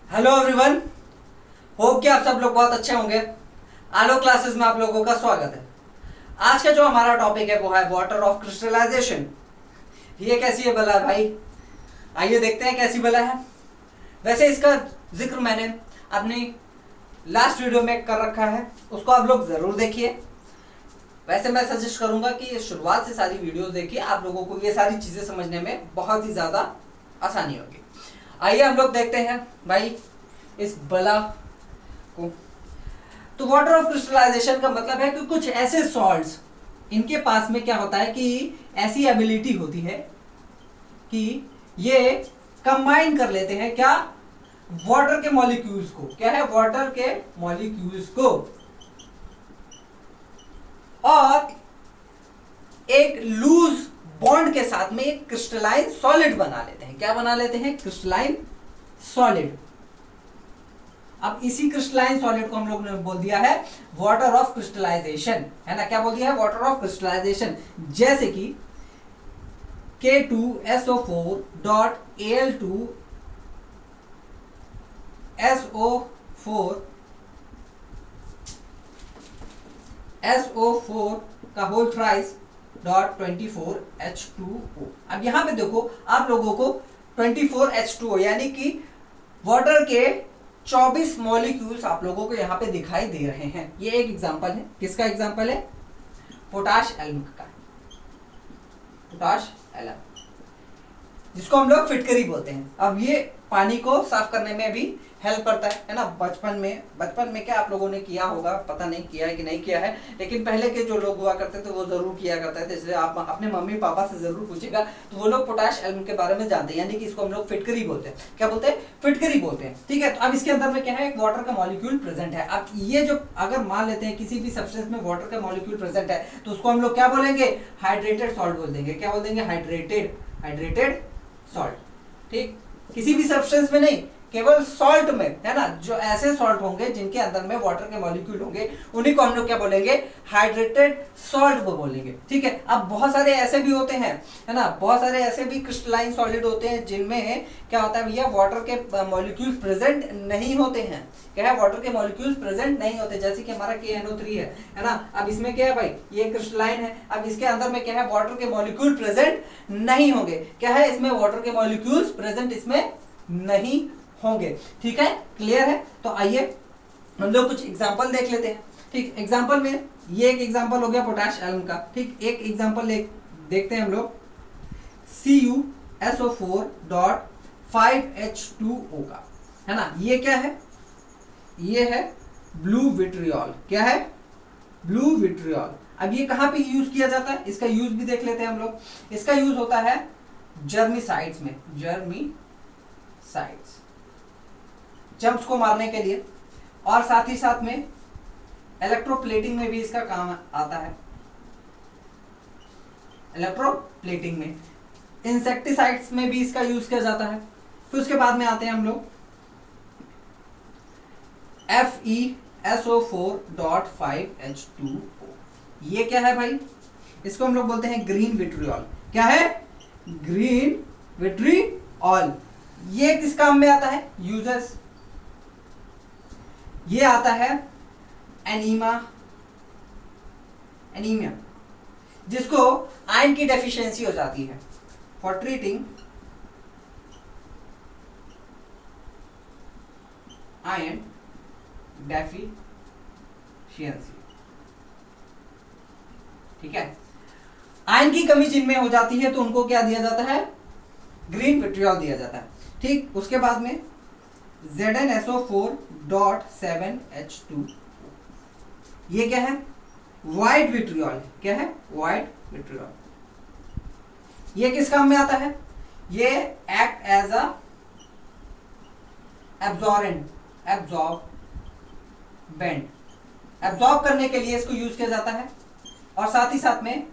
Hello everyone, hope कि आप सब लोग बहुत अच्छे होंगे। आलो क्लासेस में आप लोगों का स्वागत है। आज का जो हमारा टॉपिक है वो है वाटर ऑफ क्रिस्टलाइजेशन। ये कैसी है बला है भाई? आइए देखते हैं कैसी बला है। वैसे इसका जिक्र मैंने अपनी लास्ट वीडियो में कर रखा है, उसको आप लोग जरूर देखिए। वैसे मैं सजेस्ट करूंगा कि शुरुआत से सारी वीडियोस देखिए, आप लोगों को ये सारी चीजें समझने में बहुत ही ज्यादा आसानी होगी। आइए हम लोग देखते हैं भाई इस बला को। तो वाटर ऑफ क्रिस्टलाइजेशन का मतलब है कि कुछ ऐसे सॉल्ट्स, इनके पास में क्या होता है कि ऐसी एबिलिटी होती है कि ये कंबाइन कर लेते हैं क्या, वाटर के मॉलिक्यूल्स को। क्या है? वाटर के मॉलिक्यूल्स को, और एक लूज बॉन्ड के साथ में एक क्रिस्टलाइन सॉलिड बना लेते हैं। क्या बना लेते हैं? Crystalline solid. अब इसी क्रिस्टलाइन सॉलिड को हम लोग ने बोल दिया है वाटर ऑफ क्रिस्टलाइजेशन, है ना? क्या बोल दिया है? Water of crystallization. जैसे कि K2SO4 डॉट Al2SO4 का होल थ्राइस डॉट 24H2O। अब यहां पे देखो आप लोगों को 24H2O यानी कि वाटर के 24 मॉलिक्यूल्स आप लोगों को यहां पे दिखाई दे रहे हैं। ये एक एग्जांपल है। किसका एग्जांपल है? पोटाश एल्म का। पोटाश एल्म, जिसको हम लोग फिटकरी बोलते हैं। अब ये पानी को साफ करने में भी हेल्प करता है ना? बचपन में क्या आप लोगों ने किया होगा, पता नहीं किया है कि नहीं किया है, लेकिन पहले के जो लोग हुआ करते थे वो जरूर किया करते थे। इसलिए आप अपने मम्मी पापा से जरूर पूछेगा तो वो लोग पोटाश एल्म के बारे में जानते हैं, यानी कि इसको हम लोग फिटकरी बोलते हैं। क्या बोलते हैं? फिटकरी बोलते हैं। ठीक है, तो अब इसके अंदर में क्या है? एक वाटर का मॉलिक्यूल प्रेजेंट है। अब ये जो अगर मान लेते हैं किसी भी सब्सटेंस में वाटर का मॉलिक्यूल प्रेजेंट है तो उसको हम लोग क्या बोलेंगे? हाइड्रेटेड सॉल्ट बोल देंगे। क्या बोल देंगे? Hydrated salt. ठीक, किसी भी सब्सटेंस में नहीं, केवल सॉल्ट में, है ना? जो ऐसे सॉल्ट होंगे जिनके अंदर में वाटर के मॉलिक्यूल होंगे उन्हीं को हम लोग क्या बोलेंगे? हाइड्रेटेड सॉल्ट को बोलेंगे। ठीक है, अब बहुत सारे ऐसे भी होते हैं, है ना? बहुत सारे ऐसे भी क्रिस्टलाइन सॉलिड होते हैं जिनमें क्या होता है भैया, वाटर के मॉलिक्यूल्स प्रेजेंट नहीं होते हैं। क्या है? वाटर के मॉलिक्यूल्स प्रेजेंट नहीं होते। जैसे कि हमारा KNO3 है ना? अब इसमें क्या है भाई? ये क्रिस्टलाइन है। अब इसके अंदर में क्या है? वाटर के मॉलिक्यूल प्रेजेंट नहीं होंगे। क्या है? इसमें वाटर के मॉलिक्यूल्स प्रेजेंट इसमें नहीं होंगे। ठीक है, क्लियर है? तो आइए हम लोग कुछ एग्जांपल देख लेते हैं। ठीक, एग्जांपल में ये एक एग्जांपल हो गया पोटाश एल्म का। ठीक, एक एग्जांपल देखते हैं हम लोग CuSO4 डॉट 5H2O का, है ना? ये क्या है? ये है ब्लू विट्रियोल। क्या है? Blue vitriol. अब ये कहां पे यूज किया जाता है? इसका यूज भी देख लेते हैं हम लोग। इसका यूज होता है जर्मिसाइड्स में, जर्मिसाइड्स, जम्स को मारने के लिए, और साथ ही साथ में इलेक्ट्रोप्लेटिंग में भी इसका काम आता है। इलेक्ट्रोप्लेटिंग में, इंसेक्टिसाइड्स में भी इसका यूज किया जाता है। फिर उसके बाद में आते हैं हम लोग FeSO4.5H2O। ये क्या है भाई? इसको हम लोग बोलते हैं ग्रीन विट्रियोल। क्या है? Green vitriol. ये किस काम में आता है? यूजेस, ये आता है एनीमिया, जिसको आयरन की डेफिशिएंसी हो जाती है, फॉर ट्रीटिंग आयरन डेफिशिएंसी। ठीक है, आयरन की कमी जिनमें हो जाती है तो उनको क्या दिया जाता है? ग्रीन विट्रियोल दिया जाता है। ठीक, उसके बाद में ZnSO4.7H2। ये क्या है? White vitriol. क्या है? White vitriol. ये किस काम में आता है? ये act as a absorbent, absorb करने के लिए इसको यूज किया जाता है, और साथ ही साथ में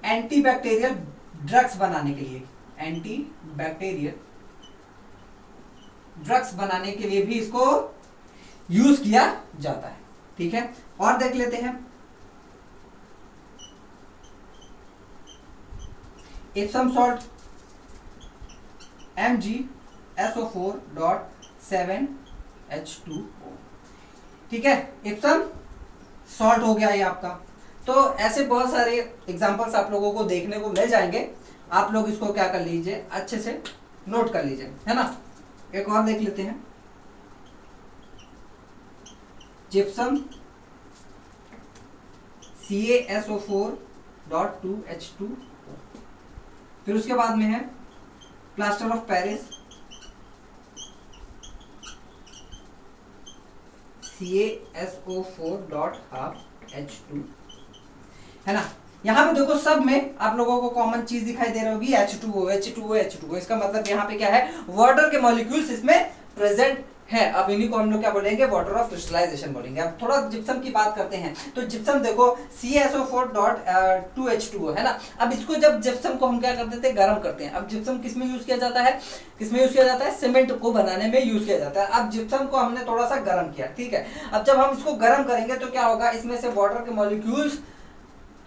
एंटीबैक्टीरियल ड्रग्स बनाने के लिए, एंटीबैक्टीरियल ड्रग्स बनाने के लिए भी इसको यूज किया जाता है। ठीक है, और देख लेते हैं एप्सम सॉल्ट MgSO4.6 7H2O। ठीक है, इप्सम सॉल्ट हो गया ये आपका। तो ऐसे बहुत सारे एग्जांपल्स आप लोगों को देखने को मिल जाएंगे, आप लोग इसको क्या कर लीजिए, अच्छे से नोट कर लीजिए, है ना। एक और देख लेते हैं, जिप्सम CaSO4.2H2O। फिर उसके बाद में है प्लास्टर ऑफ पेरिस CaSO4.12H2, है ना। यहाँ पे देखो सब में आप लोगों को कॉमन चीज दिखाई दे रही होगी H2O H2O H2O। इसका मतलब यहाँ पे क्या है, वाटर के मॉलिक्यूल्स इसमें प्रेजेंट है। अब इन्हीं को हम लोग क्या बोलेंगे, वाटर ऑफ क्रिस्टलाइजेशन बोलेंगे। अब थोड़ा जिप्सम की बात करते हैं, तो जिप्सम देखो CaSO4.2H2O, है ना। अब इसको जब जिप्सम को हम क्या कर देते हैं, गर्म करते हैं। अब जिप्सम किस में यूज किया जाता है, किसमें यूज किया जाता है, सीमेंट को बनाने में यूज किया जाता है। अब जिप्सम को हमने थोड़ा सा गर्म किया, ठीक है। अब जब हम इसको गर्म करेंगे तो क्या होगा, इसमें से वाटर के मॉलिक्यूल्स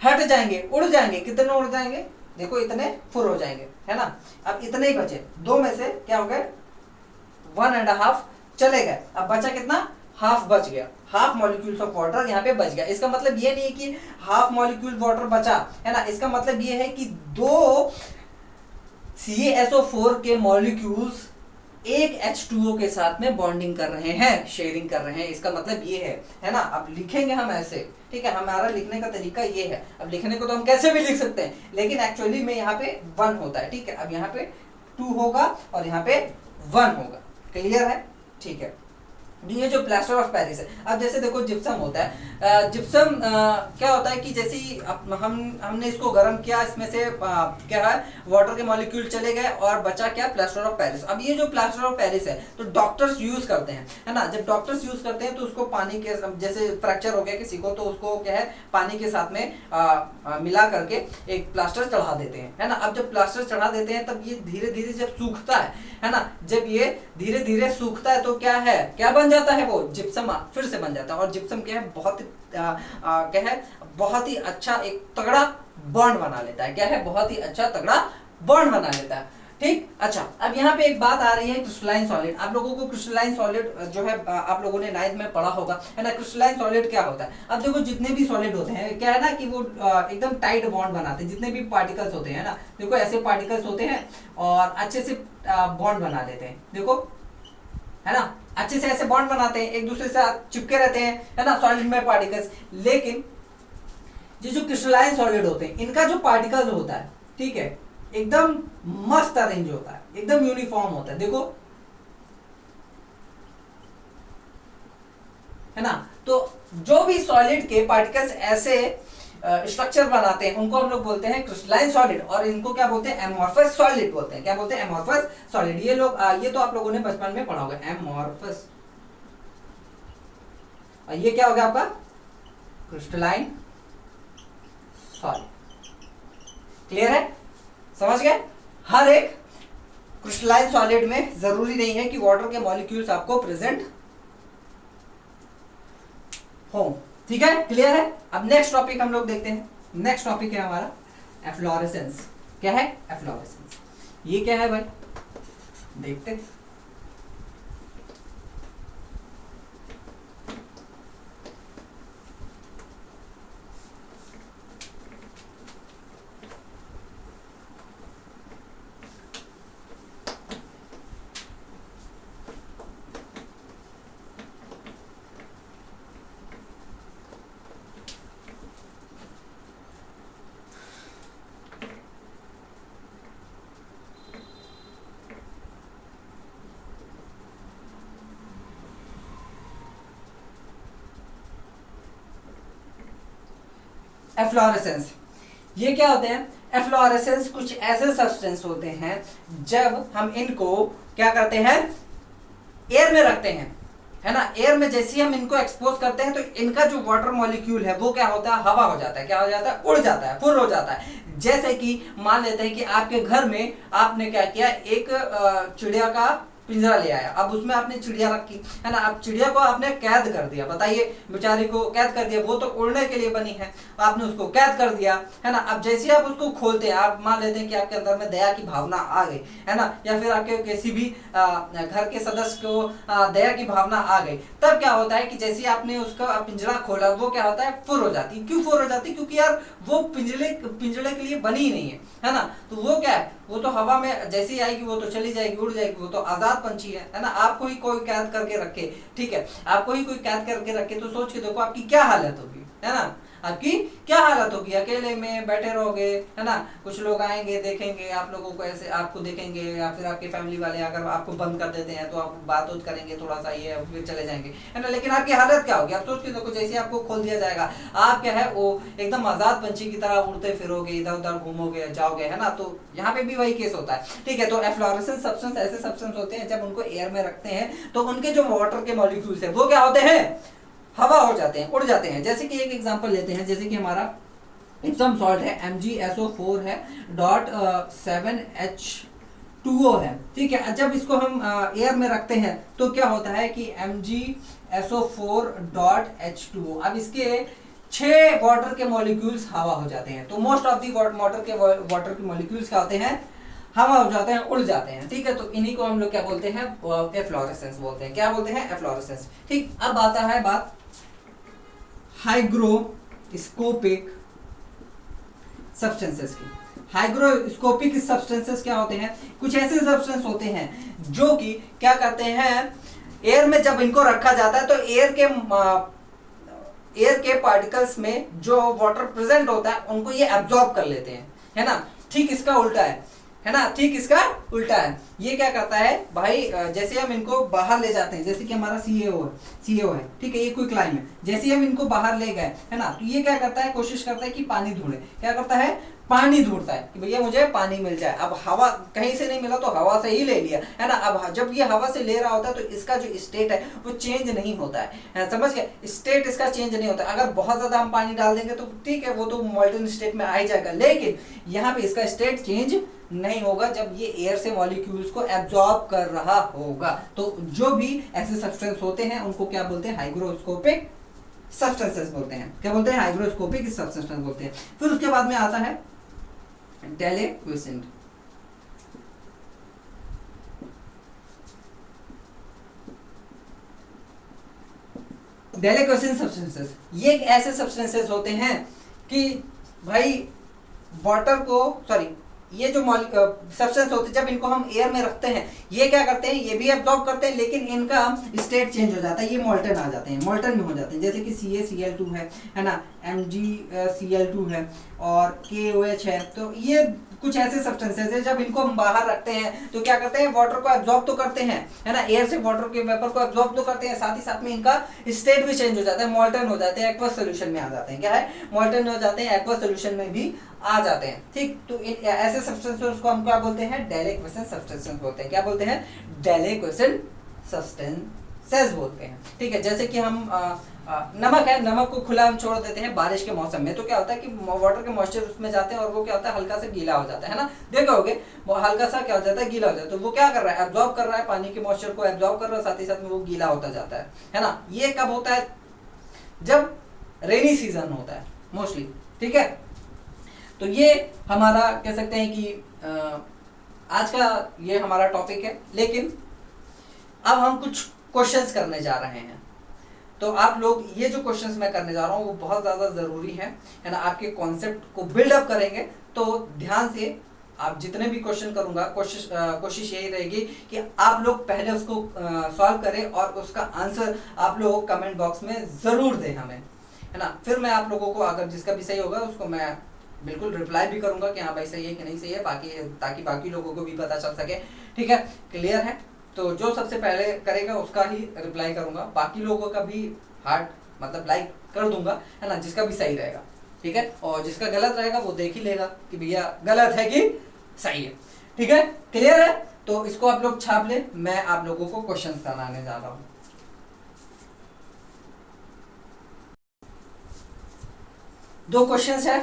हट जाएंगे, उड़ जाएंगे। कितने उड़ जाएंगे, देखो इतने फुल हो जाएंगे, है ना। अब इतने ही बचे, दो में से क्या हो गए, 1.5 चले गए। अब बचा कितना, हाफ बच गया, हाफ मॉलिक्यूल्स ऑफ वाटर यहाँ पे बच गया। इसका मतलब ये नहीं है कि हाफ मॉलिक्यूल वाटर बचा, है ना। इसका मतलब ये है कि दो CaSO4 के मॉलिक्यूल्स एक H2O के साथ में बॉन्डिंग कर रहे हैं, शेयरिंग कर रहे हैं। इसका मतलब ये है ना। अब लिखेंगे हम ऐसे, ठीक है, हमारा लिखने का तरीका ये है। अब लिखने को तो हम कैसे भी लिख सकते हैं, लेकिन एक्चुअली में यहाँ पे 1 होता है, ठीक है। अब यहाँ पे 2 होगा और यहाँ पे 1 होगा, क्लियर है, ठीक है। ये जो प्लास्टर ऑफ पेरिस है, अब जैसे देखो जिप्सम होता है, जिप्सम क्या होता है कि जैसे ही हमने इसको गर्म किया, इसमें से क्या है, वाटर के मॉलिक्यूल चले गए और बचा क्या, प्लास्टर ऑफ पेरिस। अब ये जो प्लास्टर ऑफ पेरिस है तो डॉक्टर्स यूज करते हैं, है ना। जब डॉक्टर्स यूज करते हैं तो उसको पानी के, जैसे फ्रैक्चर हो गया किसी को, तो उसको क्या है, पानी के साथ में मिला करके एक प्लास्टर चढ़ा देते हैं, है ना। अब जब प्लास्टर चढ़ा देते हैं तब ये धीरे धीरे जब सूखता है ना, जब ये धीरे धीरे सूखता है तो क्या है, क्या बन जाता है, वो जिप्सम फिर से बन जाता है। और जिप्सम क्या है, बहुत क्या है, बहुत ही अच्छा एक तगड़ा बॉन्ड बना लेता है। क्या है, बहुत ही अच्छा तगड़ा बॉन्ड बना लेता है, ठीक। अच्छा, अब यहाँ पे एक बात आ रही है, क्रिस्टलाइन सॉलिड। आप लोगों को क्रिस्टलाइन सॉलिड जो है, आप लोगों ने 9th में पढ़ा होगा, है ना। क्रिस्टलाइन सॉलिड क्या होता है, अब देखो जितने भी सॉलिड होते हैं, क्या है ना कि वो एकदम टाइट बॉन्ड बनाते हैं। जितने भी पार्टिकल्स होते हैं ना, देखो ऐसे पार्टिकल्स होते हैं और अच्छे से बॉन्ड बना लेते हैं, देखो, है ना। अच्छे से ऐसे बॉन्ड बनाते हैं, एक दूसरे से चिपके रहते हैं, है ना, सॉलिड में पार्टिकल्स। लेकिन ये जो क्रिस्टलाइन सॉलिड होते हैं, इनका जो पार्टिकल होता है, ठीक है, एकदम मस्त अरेंज होता है, एकदम यूनिफॉर्म होता है, देखो, है ना। तो जो भी सॉलिड के पार्टिकल्स ऐसे स्ट्रक्चर बनाते हैं, उनको हम लोग बोलते हैं क्रिस्टलाइन सॉलिड। और इनको क्या बोलते हैं, एमॉर्फस सॉलिड बोलते हैं। क्या बोलते हैं, एमॉर्फस सॉलिड। ये लोग ये तो आप लोगों ने बचपन में पढ़ा होगा, एमॉर्फस। और ये क्या हो गया आपका, क्रिस्टलाइन सॉलिड। क्लियर है, समझ गए। हर एक क्रिस्टलाइन सॉलिड में जरूरी नहीं है कि वाटर के मॉलिक्यूल्स आपको प्रेजेंट हो, ठीक है, क्लियर है। अब नेक्स्ट टॉपिक हम लोग देखते हैं। नेक्स्ट टॉपिक है हमारा एफ्लोरेसेंस। क्या है, एफ्लोरेसेंस। ये क्या है भाई, देखते हैं। एफ्लोरेसेंस, ये क्या होते हैं, एफ्लोरेसेंस कुछ ऐसे सब्सटेंस होते हैं जब हम इनको क्या करते हैं, एयर में रखते हैं, है ना। एयर में जैसे ही हम इनको एक्सपोज करते हैं तो इनका जो वाटर मॉलिक्यूल है वो क्या होता है, हवा हो जाता है। क्या हो जाता है, उड़ जाता है, फुल हो जाता है। जैसे कि मान लेते हैं कि आपके घर में आपने क्या किया, एक चिड़िया का पिंजरा ले आया, अब उसमें आपने चिड़िया रखी है ना, अब चिड़िया को आपने कैद कर दिया, बताइए बेचारी को कैद कर दिया, वो तो उड़ने के लिए बनी है, आपने उसको कैद कर दिया है ना। अब जैसे आप उसको खोलते हैं, आप मान लेते हैं कि आपके अंदर में दया की भावना आ गई है ना, या फिर आपके किसी भी घर के सदस्य को दया की भावना आ गई, तब क्या होता है कि जैसे आपने उसका पिंजरा खोला, वो क्या होता है, फुर हो जाती है। क्यों फुर हो जाती है? क्योंकि यार वो पिंजरे के लिए बनी ही नहीं है ना, तो वो क्या है, वो तो हवा में जैसे ही आएगी वो तो चली जाएगी, उड़ जाएगी, वो तो आजाद पंछी है ना। आपको ही कोई कैद करके रखे, ठीक है, आपको ही कोई कैद करके रखे, तो सोच के देखो आपकी क्या हालत होगी, है ना, आपकी क्या हालत होगी, अकेले में बैठे रहोगे, है ना, कुछ लोग आएंगे देखेंगे आप लोगों को, ऐसे आपको देखेंगे, या फिर आपके फैमिली वाले अगर आपको बंद कर देते हैं तो आप बात करेंगे थोड़ा सा, ये फिर चले जाएंगे, है ना। लेकिन आपकी हालत क्या होगी, आप सोच के देखो, जैसे आपको खोल दिया जाएगा, आप क्या है, वो एकदम आजाद पंछी की तरह उड़ते फिरोगे, इधर उधर घूमोगे, जाओगे, है ना। तो यहाँ पे भी वही केस होता है, ठीक है। तो एफ्लोरेसेंस सब्सटेंस ऐसे सब्सटेंस होते हैं, जब उनको एयर में रखते हैं तो उनके जो वाटर के मॉलिक्यूल्स है वो क्या होते हैं, हवा हो जाते हैं, उड़ जाते हैं। जैसे कि एक एग्जांपल लेते हैं, जैसे कि हमारा इप्सम सॉल्ट है MgSO4 है .7H2O है, ठीक है। जब इसको हम एयर में रखते हैं तो क्या होता है कि MgSO4.H2O, अब इसके 6 वाटर के मॉलिक्यूल्स हवा हो जाते हैं। तो मोस्ट ऑफ दी वाटर के मॉलिक्यूल्स क्या होते हैं, हवा हो जाते हैं, उड़ जाते हैं, ठीक है। तो इन्हीं को हम लोग क्या बोलते हैं, एफ्लोरेसेंस बोलते हैं। क्या बोलते हैं, एफ्लोरेसेंस, ठीक। अब आता है बात हाइग्रोस्कोपिक सब्सटेंसेस की। हाइग्रोस्कोपिक सब्सटेंसेस क्या होते हैं, कुछ ऐसे सब्सटेंस होते हैं जो कि क्या करते हैं, एयर में जब इनको रखा जाता है तो एयर के पार्टिकल्स में जो वाटर प्रेजेंट होता है उनको ये एब्जॉर्ब कर लेते हैं, है ना। ठीक इसका उल्टा है ना, ठीक इसका उल्टा है। ये क्या करता है भाई, जैसे हम इनको बाहर ले जाते हैं, जैसे कि हमारा सीएओ है, ठीक है, ये क्विक लाइम है, जैसे हम इनको बाहर ले गए, है ना, तो ये क्या करता है, कोशिश करता है कि पानी ढूंढे, क्या करता है, पानी ढूंढता है कि भैया मुझे पानी मिल जाए। अब हवा कहीं से नहीं मिला तो हवा से ही ले लिया, है ना। अब जब ये हवा से ले रहा होता है तो इसका जो स्टेट है वो चेंज नहीं होता है, समझ गए, स्टेट इसका चेंज नहीं होता। अगर बहुत ज्यादा हम पानी डाल देंगे तो ठीक है, वो तो मॉल्टन स्टेट में आ ही जाएगा, लेकिन यहाँ पे इसका स्टेट चेंज नहीं होगा जब ये एयर से मॉलिक्यूल्स को एब्जॉर्ब कर रहा होगा। तो जो भी ऐसे सब्सटेंस होते हैं उनको क्या बोलते हैं, हाइग्रोस्कोपिक सब्सटेंसेस बोलते हैं। क्या बोलते हैं, हाइग्रोस्कोपिक सब्सटेंसेस बोलते हैं। फिर उसके बाद में आता है डेलिक्विसेंट। डेलिक्विसेंट सब्सटेंसेस ये ऐसे सब्सटेंसेस होते हैं कि भाई वाटर को, सॉरी, ये जो सब्सटेंस होते हैं जब इनको हम एयर में रखते हैं ये क्या करते हैं, ये भी एब्जॉर्ब करते हैं, लेकिन इनका स्टेट चेंज हो जाता है, ये मॉल्टन आ जाते हैं, मॉल्टन में हो जाते हैं। जैसे कि CaCl2 है ना, MgCl2 है और KOH है। तो ये कुछ ऐसे सब्सटेंसेस है जब इनको हम बाहर रखते हैं तो क्या करते हैं, वाटर को एब्जॉर्ब तो करते हैं, है ना, एयर से वाटर के वेपर को एब्जॉर्ब तो करते हैं, साथ ही साथ में इनका स्टेट भी चेंज हो जाता है, मॉल्टन हो जाते हैं, एक्वस सोल्यूशन में आ जाते हैं। क्या है, मॉल्टन हो जाते हैं, एक्वस सोल्यूशन में भी आ जाते हैं, ठीक। तो ऐसे सब्सटेंसेस को हम क्या बोलते हैं, डेलिक्विसेंट सब्सटेंसेस बोलते हैं। क्या बोलते हैं, डेलिक्विसेंट सब्सटेंसेस बोलते हैं, ठीक है। जैसे कि हम नमक है, नमक को खुला हम छोड़ देते हैं बारिश के मौसम में, तो क्या होता है कि वाटर के मॉइस्चर उसमें जाते हैं और वो क्या होता है, हल्का सा गीला हो जाता है ना, देखा होगे, वो हल्का सा क्या हो जाता है, गीला हो जाता है। तो वो क्या कर रहा है, एब्जॉर्ब कर रहा है, पानी के मॉइस्चर को एब्जॉर्ब कर रहा है, साथ ही साथ में वो गीला होता जाता है ना। ये कब होता है, जब रेनी सीजन होता है मोस्टली, ठीक है। तो ये हमारा कह सकते हैं कि आज का ये हमारा टॉपिक है, लेकिन अब हम कुछ क्वेश्चंस करने जा रहे हैं। तो आप लोग ये जो क्वेश्चंस मैं करने जा रहा हूँ वो बहुत ज्यादा जरूरी है ना, आपके कॉन्सेप्ट को बिल्डअप करेंगे। तो ध्यान से आप जितने भी क्वेश्चन करूंगा, कोशिश यही रहेगी कि आप लोग पहले उसको सॉल्व करें और उसका आंसर आप लोग कमेंट बॉक्स में जरूर दें हमें, है ना। फिर मैं आप लोगों को अगर जिसका भी सही होगा उसको मैं बिल्कुल रिप्लाई भी करूंगा कि हाँ भाई सही है कि नहीं सही है, ताकि बाकी लोगों को भी पता चल सके, ठीक है, क्लियर है। तो जो सबसे पहले करेगा उसका ही रिप्लाई करूंगा, बाकी लोगों का भी हार्ट मतलब लाइक कर दूंगा, है ना, जिसका भी सही रहेगा, ठीक है। और जिसका गलत रहेगा वो देख ही लेगा कि भैया गलत है कि सही है, ठीक है, क्लियर है। तो इसको आप लोग छाप ले, मैं आप लोगों को क्वेश्चन कराने जा रहा हूं। दो क्वेश्चंस है,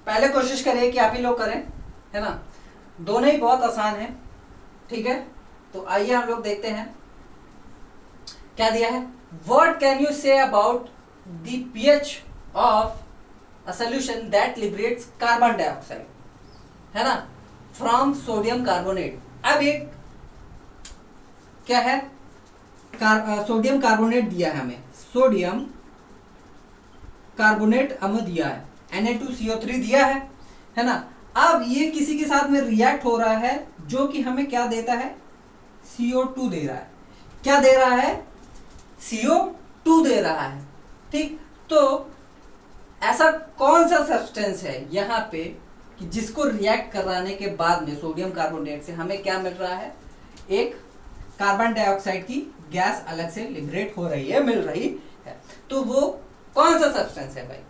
पहले कोशिश करिए कि आप ही लोग करें, है ना, दोनों ही बहुत आसान है, ठीक है। तो आइए हम लोग देखते हैं क्या दिया है। What can you say about the pH of a solution that liberates carbon dioxide, है ना, फ्रॉम सोडियम कार्बोनेट। अब एक क्या है, सोडियम कार्बोनेट दिया है हमें, सोडियम कार्बोनेट हमें दिया है, Na2CO3 दिया है ना। अब ये किसी के साथ में रिएक्ट हो रहा है जो कि हमें क्या देता है, CO2 दे रहा है। क्या दे रहा है, CO2 दे रहा है। ठीक, तो ऐसा कौन सा सब्सटेंस है यहाँ पे कि जिसको रिएक्ट कराने के बाद में सोडियम कार्बोनेट से हमें क्या मिल रहा है, एक कार्बन डाइऑक्साइड की गैस अलग से लिबरेट हो रही है, मिल रही है। तो वो कौन सा सब्सटेंस है भाई,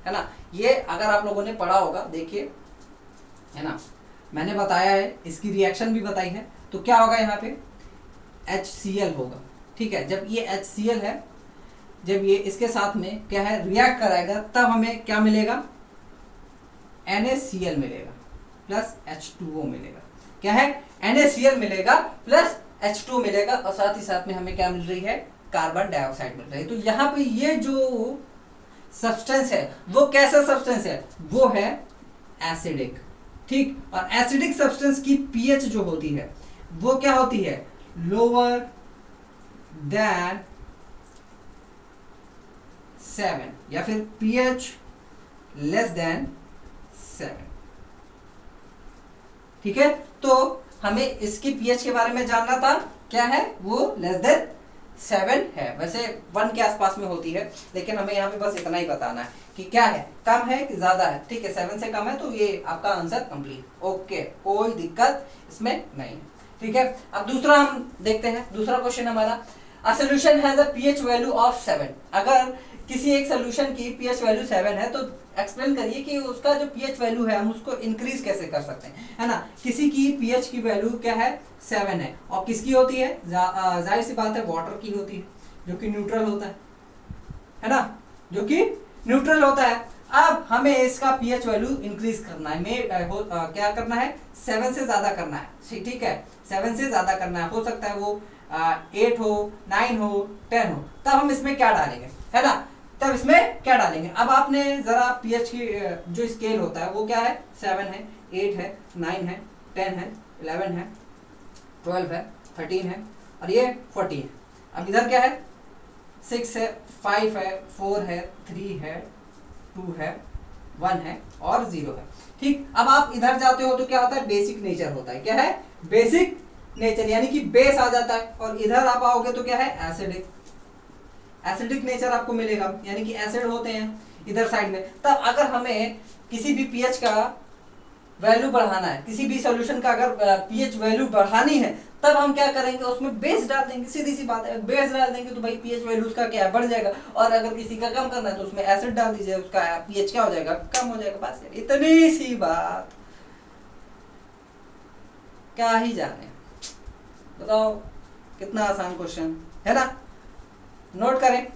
है ना। ये अगर आप लोगों ने पढ़ा होगा, देखिए, है ना, मैंने बताया है, इसकी रिएक्शन भी बताई है। तो क्या होगा यहाँ पे, HCl होगा। ठीक है, जब ये HCl है, जब ये इसके साथ में क्या है रिएक्ट कराएगा, तब हमें क्या मिलेगा, NaCl मिलेगा प्लस H2O मिलेगा। क्या है, NaCl मिलेगा प्लस H2O मिलेगा, और साथ ही साथ में हमें क्या मिल रही है, कार्बन डाइऑक्साइड मिल रही है। तो यहाँ पे ये जो सब्सटेंस है वो कैसा सब्सटेंस है, वो है एसिडिक। ठीक, और एसिडिक सब्सटेंस की पीएच जो होती है वो क्या होती है, लोअर देन 7, या फिर पीएच लेस देन 7। ठीक है, तो हमें इसकी पीएच के बारे में जानना था, क्या है वो, लेस देन 7 है। वैसे 1 के आसपास में होती है, लेकिन हमें यहाँ पे बस इतना ही बताना है कि क्या है, कम है कि ज्यादा है। ठीक है, 7 से कम है तो ये आपका आंसर कंप्लीट। ओके, कोई दिक्कत इसमें नहीं है। ठीक है, अब दूसरा हम देखते हैं। दूसरा क्वेश्चन हमारा, a solution has a pH value of 7। अगर किसी एक सॉल्यूशन की पीएच वैल्यू 7 है तो एक्सप्लेन करिए कि उसका जो पीएच वैल्यू है हम उसको इंक्रीज कैसे कर सकते हैं, है ना। किसी की पीएच की वैल्यू क्या है, 7 है, और किसकी होती है, जाहिर सी बात है वाटर की होती है, जो कि न्यूट्रल होता है ना, जो कि न्यूट्रल होता है। अब हमें इसका पीएच वैल्यू इंक्रीज करना है, क्या करना है, 7 से ज्यादा करना है। ठीक है, 7 से ज्यादा करना है, हो सकता है वो 8 हो, 9 हो, 10 हो। तब हम इसमें क्या डालेंगे, है ना, तब इसमें क्या डालेंगे। अब आपने जरा पीएच की जो स्केल होता है वो क्या है, 7 है, 8 है, 9 है, 10 है, 11 है, 12 है, 13 है, और ये 14 है। अब इधर क्या है, 6 है, 5 है, 4 है, 3 है, 2 है, 1 है और 0 है। ठीक, अब आप इधर जाते हो तो क्या होता है, बेसिक नेचर होता है। क्या है, बेसिक नेचर, यानी कि बेस आ जाता है। और इधर आप आओगे तो क्या है, एसिडिक, एसिडिक नेचर आपको मिलेगा, यानी कि एसिड होते हैं इधर साइड में। तब अगर हमें किसी भी पीएच का वैल्यू बढ़ाना है, किसी भी सॉल्यूशन का अगर पीएच वैल्यू बढ़ानी है, तब हम क्या करेंगे, उसमें बेस डाल देंगे। सीधी सी बात है, बेस डाल देंगे तो भाई पीएच वैल्यू उसका क्या है, बढ़ जाएगा। और अगर किसी का कम करना है तो उसमें एसिड डाल दीजिए, उसका पीएच क्या हो जाएगा, कम हो जाएगा। बस इतनी सी बात, क्या ही जाने। बताओ कितना आसान क्वेश्चन है ना, नोट करें।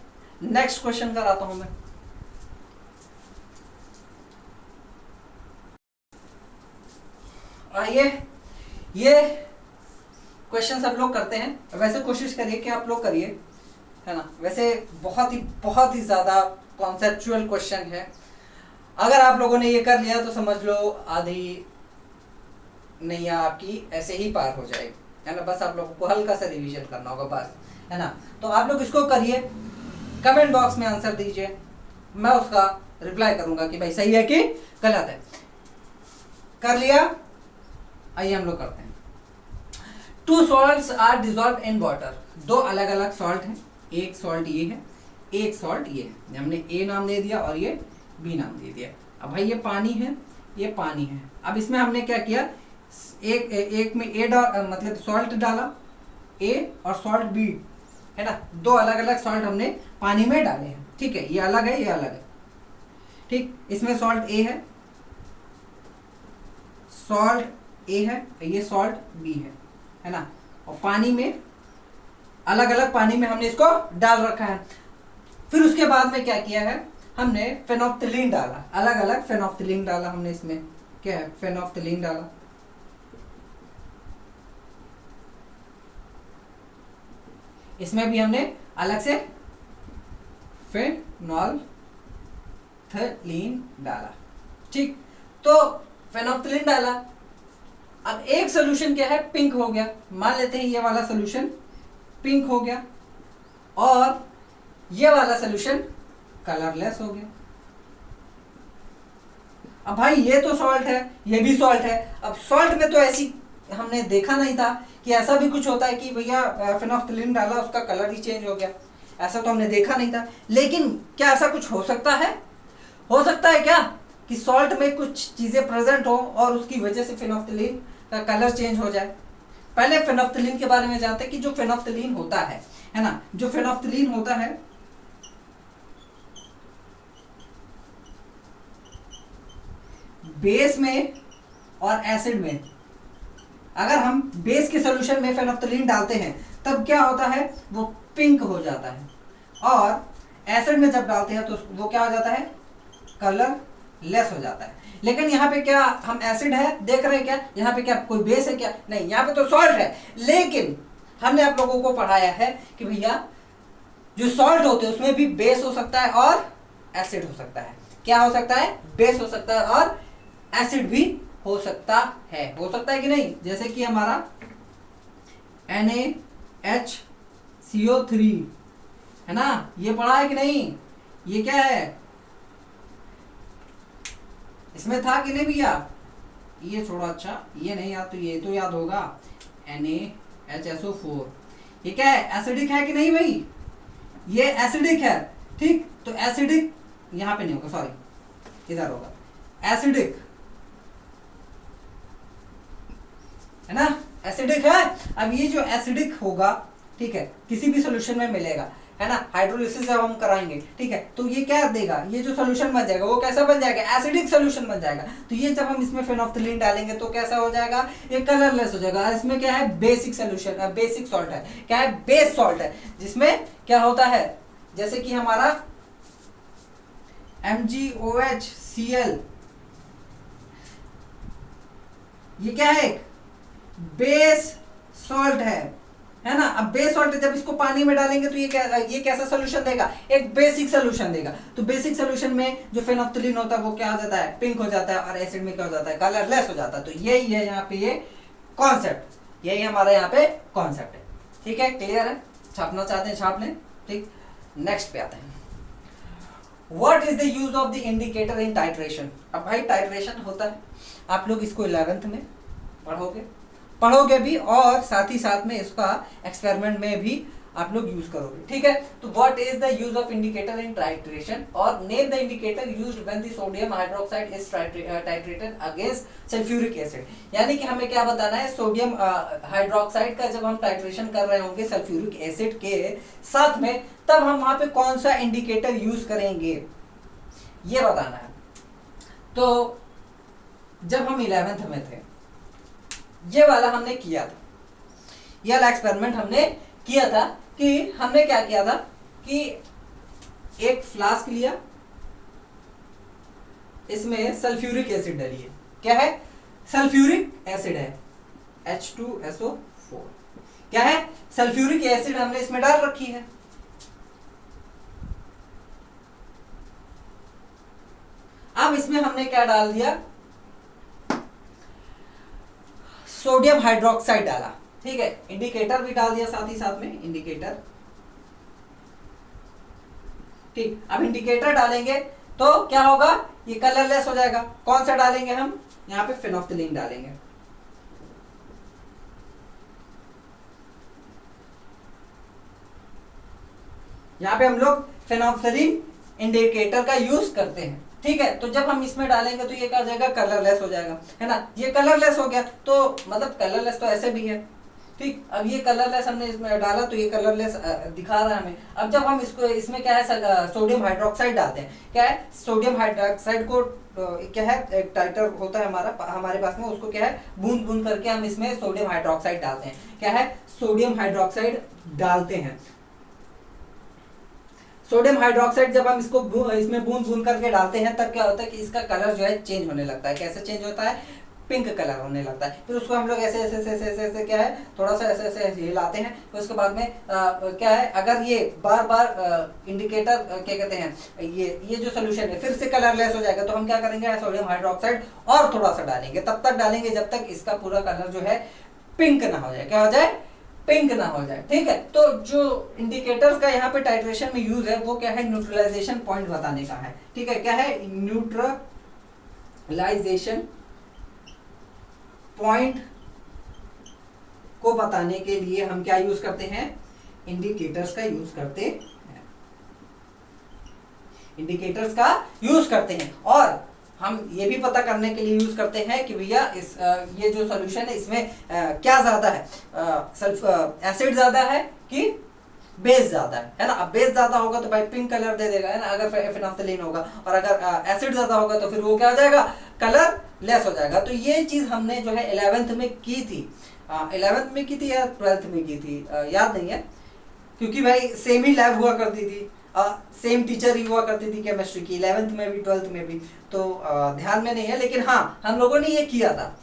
नेक्स्ट क्वेश्चन कराता हूं मैं। आइए, ये क्वेश्चन सब लोग करते हैं। वैसे कोशिश करिए कि आप लोग करिए, है ना। वैसे बहुत ही ज्यादा कॉन्सेप्चुअल क्वेश्चन है। अगर आप लोगों ने ये कर लिया तो समझ लो आधी नैया आपकी ऐसे ही पार हो जाएगी, है ना। बस आप लोगों को हल्का सा रिवीजन करना होगा बस, है ना। तो आप लोग इसको करिए, कमेंट बॉक्स में आंसर दीजिए, मैं उसका रिप्लाई करूंगा कि भाई सही है कि गलत है। कर लिया, आइए हम लोग करते हैं। 2 salts are dissolve in water. 2 अलग अलग सॉल्ट हैं, एक सॉल्ट ये है, एक सॉल्ट ये है। हमने ए नाम दे दिया और ये बी नाम दे दिया। अब भाई ये पानी है, ये पानी है। अब इसमें हमने क्या किया, एक में ए मतलब सॉल्ट डाला, ए और सॉल्ट बी, है ना। 2 अलग अलग सॉल्ट हमने पानी में डाले हैं। ठीक है, ये अलग है, ये अलग है। ठीक, इसमें सॉल्ट ए है, ये सॉल्ट बी है ना। और पानी में अलग अलग पानी में हमने इसको डाल रखा है। फिर उसके बाद में क्या किया है, हमने फेनोफ्थलीन डाला, अलग अलग फेनोफ्थलीन डाला हमने इसमें। क्या है, फेनोफ्थलीन डाला। इसमें भी हमने अलग से फेनोल्फ्थलीन डाला, ठीक। तो फेनोल्फ्थलीन डाला, अब एक सोल्यूशन क्या है, पिंक हो गया। मान लेते हैं ये वाला सोल्यूशन पिंक हो गया और ये वाला सोल्यूशन कलरलेस हो गया। अब भाई ये तो सॉल्ट है, ये भी सॉल्ट है। अब सॉल्ट में तो ऐसी हमने देखा नहीं था कि ऐसा भी कुछ होता है कि भैया फेनोल्फ्थलीन डाला उसका कलर ही चेंज हो गया, ऐसा तो हमने देखा नहीं था। लेकिन क्या ऐसा कुछ हो सकता है? हो सकता है क्या कि सॉल्ट में कुछ चीजें प्रेजेंट हो और उसकी वजह से फेनोल्फ्थलीन का कलर चेंज हो जाए। पहले फेनोल्फ्थलीन के बारे में जानते हैं कि जो फेनोल्फ्थलीन होता है ना, जो फेनोल्फ्थलीन होता है बेस में और एसिड में, अगर हम बेस के सॉल्यूशन में फेनोल्फ्थलीन डालते हैं तब क्या होता है, वो पिंक हो जाता है, और एसिड में जब डालते हैं तो वो क्या हो जाता है, कलर लेस हो जाता है। लेकिन यहाँ पे क्या हम एसिड है देख रहे हैं क्या, यहाँ पे क्या कोई बेस है क्या? नहीं, यहाँ पे तो सॉल्ट है। लेकिन हमने आप लोगों को पढ़ाया है कि भैया जो सॉल्ट होते हैं उसमें भी बेस हो सकता है और एसिड हो सकता है। क्या हो सकता है? बेस हो सकता है और एसिड भी हो सकता है। हो सकता है कि नहीं? जैसे कि हमारा NaHCO3 है ना, ये पढ़ा है कि नहीं? ये क्या है, इसमें था कि नहीं भैया? ये छोड़ो, अच्छा ये नहीं याद तो ये तो याद होगा, NaHSO4। ये क्या है, एसिडिक है कि नहीं भाई? ये एसिडिक है, ठीक। तो एसिडिक यहां पे नहीं होगा, सॉरी इधर होगा, एसिडिक है ना, एसिडिक है। अब ये जो एसिडिक होगा, ठीक है, किसी भी सॉल्यूशन में मिलेगा, है ना, हाइड्रोलिसिस जब हम कराएंगे, ठीक है, तो ये क्या देगा, ये जो सॉल्यूशन बन जाएगा वो कैसा बन जाएगा, एसिडिक सॉल्यूशन बन जाएगा। तो ये जब हम इसमें फेनोल्फ्थलीन डालेंगे तो कैसा हो जाएगा, ये कलरलेस हो जाएगा। इसमें क्या है, बेसिक सॉल्यूशन, बेसिक सॉल्ट है, क्या है, बेस सॉल्ट है, जिसमें क्या होता है, जैसे कि हमारा MgOHCl, ये क्या है, बेस सॉल्ट है ना। अब बेस सॉल्ट जब इसको पानी में डालेंगे तो ये कैसा सोल्यूशन देगा, एक बेसिक सोल्यूशन देगा। तो बेसिक सोल्यूशन में जो फेनोल्फ्थलीन होता है वो क्या हो जाता है, पिंक हो जाता है, और एसिड में क्या हो जाता है, कलरलेस हो जाता है। तो यही है यहाँ पे ये कॉन्सेप्ट, यही हमारा यहाँ पे कॉन्सेप्ट है, ठीक है, क्लियर है? छापना चाहते हैं छाप लें, ठीक। नेक्स्ट पे आते हैं, what is the use of the indicator in titration. अब भाई टाइट्रेशन होता है, आप लोग इसको 11th में पढ़ोगे भी, और साथ ही साथ में इसका एक्सपेरिमेंट में भी आप लोग यूज करोगे, ठीक है। तो what is the use of indicator in titration, और name the indicator used when the sodium hydroxide is titrated against sulphuric acid. यानी कि हमें क्या बताना है, सोडियम हाइड्रोक्साइड का जब हम टाइट्रेशन कर रहे होंगे सल्फ्यूरिक एसिड के साथ में, तब हम वहां पे कौन सा इंडिकेटर यूज करेंगे, ये बताना है। तो जब हम 11th में थे, ये वाला हमने किया था, ये वाला एक्सपेरिमेंट हमने किया था कि हमने क्या किया था कि एक फ्लास्क लिया, इसमें सल्फ्यूरिक एसिड डालिए, क्या है, सल्फ्यूरिक एसिड है, H2SO4, क्या है, सल्फ्यूरिक एसिड हमने इसमें डाल रखी है। अब इसमें हमने क्या डाल दिया, सोडियम हाइड्रोक्साइड डाला, ठीक है, इंडिकेटर भी डाल दिया साथ ही साथ में, इंडिकेटर, ठीक। अब इंडिकेटर डालेंगे तो क्या होगा, ये कलरलेस हो जाएगा। कौन सा डालेंगे हम, यहाँ पे फेनोल्फ्थलीन डालेंगे, यहाँ पे हम लोग फेनोल्फ्थलीन इंडिकेटर का यूज करते हैं, ठीक है। तो जब हम इसमें डालेंगे तो ये क्या हो जाएगा, कलरलेस हो जाएगा, है ना। ये कलरलेस हो गया, तो मतलब कलरलेस तो ऐसे भी है, ठीक। अब ये कलरलेस हमने इसमें डाला तो ये कलरलेस दिखा रहा है हमें। अब जब हम इसको, इसमें क्या है, सोडियम हाइड्रोक्साइड डालते हैं, क्या है, सोडियम हाइड्रोक्साइड को क्या है, एक टाइटर होता है हमारे पास में, उसको क्या है, बूंद बूंद करके हम इसमें सोडियम हाइड्रोक्साइड डालते हैं, क्या है, सोडियम हाइड्रोक्साइड डालते हैं। सोडियम हाइड्रोक्साइड जब हम इसको इसमें बूंद बूंद करके डालते हैं, तब क्या होता है कि इसका कलर जो है चेंज होने लगता है। कैसे चेंज होता है, पिंक कलर होने लगता है। फिर उसको हम लोग ऐसे ऐसे ऐसे ऐसे ऐसे, ऐसे क्या है थोड़ा सा ऐसे ऐसे ऐसे हिलाते हैं। फिर उसके बाद में क्या है, अगर ये बार बार इंडिकेटर क्या कहते हैं, ये जो सोल्यूशन है फिर से कलरलेस हो जाएगा, तो हम क्या करेंगे, सोडियम हाइड्रोक्साइड और थोड़ा सा डालेंगे। तब तक डालेंगे जब तक इसका पूरा कलर जो है पिंक ना हो जाए। क्या हो जाए, पिंक ना हो जाए। ठीक है, तो जो इंडिकेटर्स का यहाँ पे टाइट्रेशन में यूज है वो क्या है, न्यूट्रलाइजेशन पॉइंट बताने का है। ठीक है, क्या है, न्यूट्रलाइजेशन पॉइंट को बताने के लिए हम क्या यूज करते हैं, इंडिकेटर्स का यूज करते हैं, इंडिकेटर्स का यूज करते हैं। और हम ये भी पता करने के लिए यूज करते हैं कि भैया इस ये जो सॉल्यूशन है इसमें क्या ज्यादा है, एसिड ज्यादा है कि बेस ज्यादा है ना। अब बेस ज्यादा होगा तो भाई पिंक कलर दे देगा, है ना, अगर फिनाइलफथलीन होगा। और अगर एसिड ज्यादा होगा तो फिर वो क्या हो जाएगा, कलर लेस हो जाएगा। तो ये चीज हमने जो है 11th में की थी, 11th में की थी या 12th में की थी, याद नहीं है, क्योंकि भाई सेम ही लैब हुआ करती थी, सेम टीचर ही हुआ करती थी केमिस्ट्री की, 11th में भी 12th में भी, तो ध्यान में नहीं है। लेकिन हाँ, हम लोगों ने ये किया था,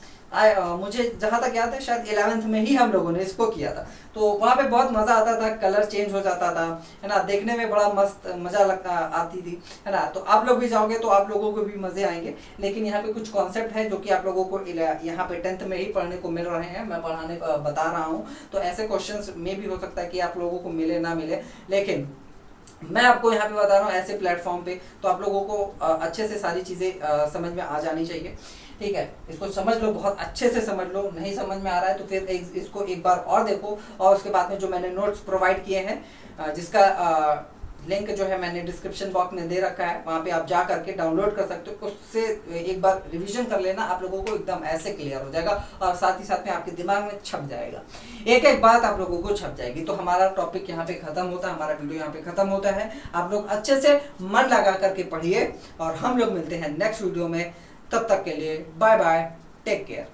मुझे जहां तक याद है शायद 11th में ही हम लोगों ने इसको किया था। तो वहां पे बहुत मजा आता था, कलर चेंज हो जाता था, है ना, देखने में बड़ा मस्त मजा लगता आती थी, है ना। तो आप लोग भी जाओगे तो आप लोगों को भी मजे आएंगे। लेकिन यहाँ पे कुछ कॉन्सेप्ट है जो कि आप लोगों को यहाँ पे 10th में ही पढ़ने को मिल रहे हैं, मैं पढ़ाने बता रहा हूँ। तो ऐसे क्वेश्चंस में भी हो सकता है कि आप लोगों को मिले ना मिले, लेकिन मैं आपको यहाँ पे बता रहा हूँ ऐसे प्लेटफॉर्म पे, तो आप लोगों को अच्छे से सारी चीजें समझ में आ जानी चाहिए। ठीक है, इसको समझ लो, बहुत अच्छे से समझ लो। नहीं समझ में आ रहा है तो फिर इसको एक बार और देखो, और उसके बाद में जो मैंने नोट्स प्रोवाइड किए हैं, जिसका लिंक जो है मैंने डिस्क्रिप्शन बॉक्स में दे रखा है, वहां पे आप जा करके डाउनलोड कर सकते हो। उससे एक बार रिवीजन कर लेना, आप लोगों को एकदम ऐसे क्लियर हो जाएगा, और साथ ही साथ में आपके दिमाग में छप जाएगा, एक एक बात आप लोगों को छप जाएगी। तो हमारा टॉपिक यहाँ पे खत्म होता है, हमारा वीडियो यहाँ पे खत्म होता है। आप लोग अच्छे से मन लगा करके पढ़िए, और हम लोग मिलते हैं नेक्स्ट वीडियो में। तब तक के लिए बाय बाय, टेक केयर।